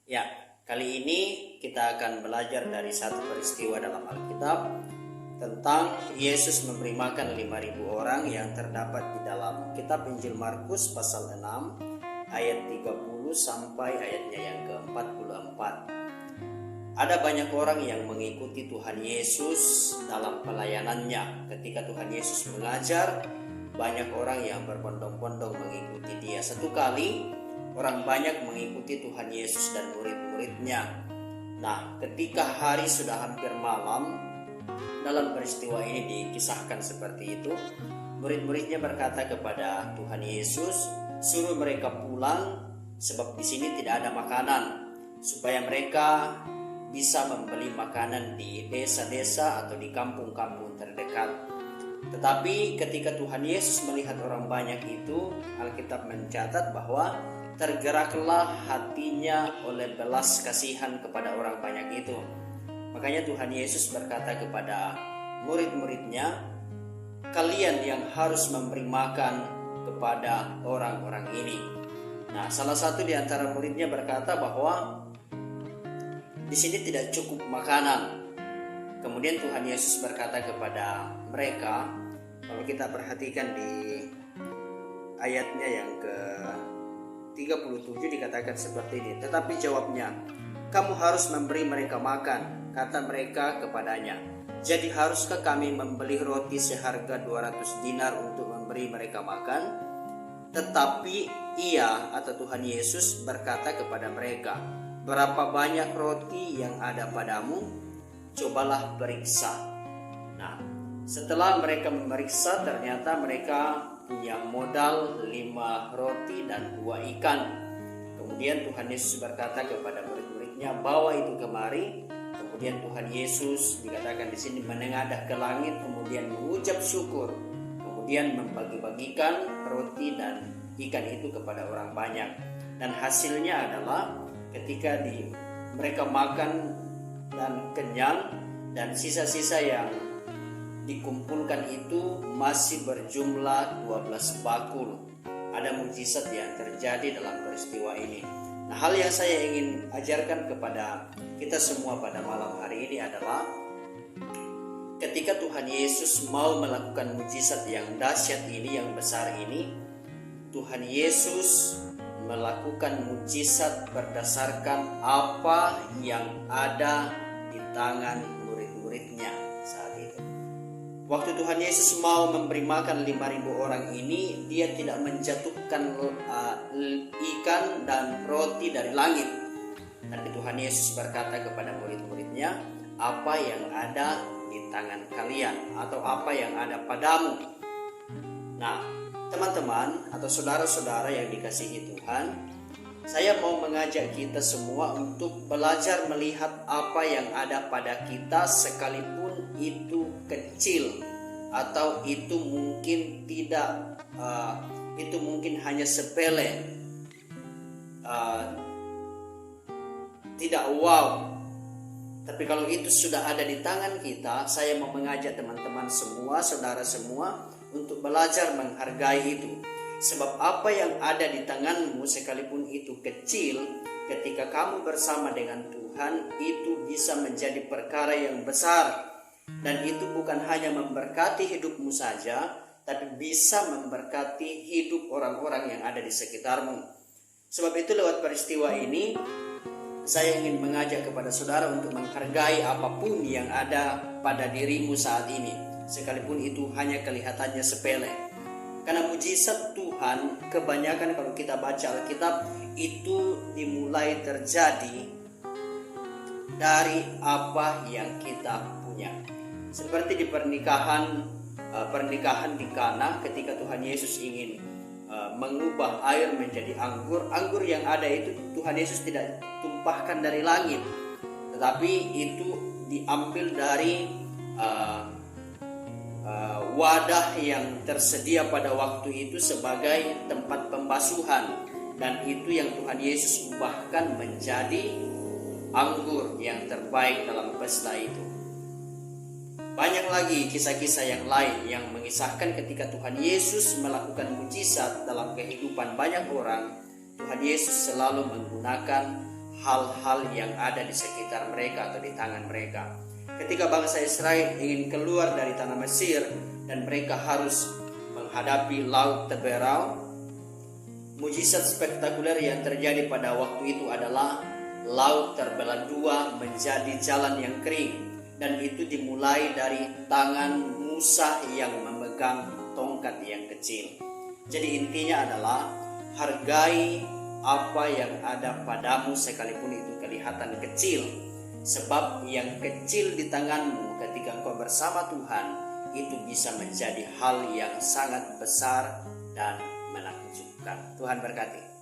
Ya, kali ini kita akan belajar dari satu peristiwa dalam Alkitab tentang Yesus memberi makan 5.000 orang yang terdapat di dalam kitab Injil Markus pasal 6 ayat 30 sampai ayatnya yang ke-44. Ada banyak orang yang mengikuti Tuhan Yesus dalam pelayanannya. Ketika Tuhan Yesus mengajar, banyak orang yang berbondong-bondong mengikuti Dia. Satu kali orang banyak mengikuti Tuhan Yesus dan murid-muridnya. Nah, ketika hari sudah hampir malam, dalam peristiwa ini dikisahkan seperti itu, murid-muridnya berkata kepada Tuhan Yesus, suruh mereka pulang sebab di sini tidak ada makanan, supaya mereka bisa membeli makanan di desa-desa atau di kampung-kampung terdekat. Tetapi ketika Tuhan Yesus melihat orang banyak itu, Alkitab mencatat bahwa tergeraklah hatinya oleh belas kasihan kepada orang banyak itu. Makanya Tuhan Yesus berkata kepada murid-muridnya, kalian yang harus memberi makan kepada orang-orang ini. Nah, salah satu di antara muridnya berkata bahwa di sini tidak cukup makanan. Kemudian Tuhan Yesus berkata kepada mereka, kalau kita perhatikan di ayatnya yang ke-37 dikatakan seperti ini. Tetapi jawabnya, kamu harus memberi mereka makan, kata mereka kepadanya. Jadi haruskah kami membeli roti seharga 200 dinar untuk memberi mereka makan? Tetapi ia atau Tuhan Yesus berkata kepada mereka, berapa banyak roti yang ada padamu? Cobalah periksa. Nah, setelah mereka memeriksa, ternyata mereka punya modal 5 roti dan 2 ikan. Kemudian Tuhan Yesus berkata kepada murid-muridnya, bawa itu kemari. Kemudian Tuhan Yesus dikatakan di sini menengadah ke langit, kemudian mengucap syukur, kemudian membagi-bagikan roti dan ikan itu kepada orang banyak. Dan hasilnya adalah ketika mereka makan dan kenyang, dan sisa-sisa yang dikumpulkan itu masih berjumlah 12 bakul. Ada mukjizat yang terjadi dalam peristiwa ini. Nah, hal yang saya ingin ajarkan kepada kita semua pada malam hari ini adalah ketika Tuhan Yesus mau melakukan mukjizat yang dahsyat ini, yang besar ini, Tuhan Yesus melakukan mukjizat berdasarkan apa yang ada di tangan murid-muridnya saat itu. Waktu Tuhan Yesus mau memberi makan 5.000 orang ini, dia tidak menjatuhkan ikan dan roti dari langit. Tapi Tuhan Yesus berkata kepada murid-muridnya, apa yang ada di tangan kalian atau apa yang ada padamu. Nah, teman-teman atau saudara-saudara yang dikasihi Tuhan, saya mau mengajak kita semua untuk belajar melihat apa yang ada pada kita, sekalipun itu kecil atau itu mungkin tidak, itu mungkin hanya sepele, tidak wow. Tapi kalau itu sudah ada di tangan kita, saya mau mengajak teman-teman semua, saudara semua, untuk belajar menghargai itu. Sebab apa yang ada di tanganmu, sekalipun itu kecil, ketika kamu bersama dengan Tuhan, itu bisa menjadi perkara yang besar. Dan itu bukan hanya memberkati hidupmu saja, tapi bisa memberkati hidup orang-orang yang ada di sekitarmu. Sebab itu lewat peristiwa ini, saya ingin mengajak kepada saudara untuk menghargai apapun yang ada pada dirimu saat ini, sekalipun itu hanya kelihatannya sepele. Karena mujizat Tuhan kebanyakan kalau kita baca Alkitab itu dimulai terjadi dari apa yang kita punya. Seperti di pernikahan di Kana, ketika Tuhan Yesus ingin mengubah air menjadi anggur. Anggur yang ada itu Tuhan Yesus tidak tumpahkan dari langit, tetapi itu diambil dari wadah yang tersedia pada waktu itu sebagai tempat pembasuhan, dan itu yang Tuhan Yesus ubahkan menjadi anggur yang terbaik dalam pesta itu. Banyak lagi kisah-kisah yang lain yang mengisahkan ketika Tuhan Yesus melakukan mujizat dalam kehidupan banyak orang. Tuhan Yesus selalu menggunakan hal-hal yang ada di sekitar mereka atau di tangan mereka. Ketika bangsa Israel ingin keluar dari tanah Mesir dan mereka harus menghadapi laut Teberau, mujizat spektakuler yang terjadi pada waktu itu adalah laut terbelah dua menjadi jalan yang kering, dan itu dimulai dari tangan Musa yang memegang tongkat yang kecil. Jadi intinya adalah hargai apa yang ada padamu sekalipun itu kelihatan kecil, sebab yang kecil di tanganmu ketika engkau bersama Tuhan itu bisa menjadi hal yang sangat besar dan menakjubkan. Tuhan berkati.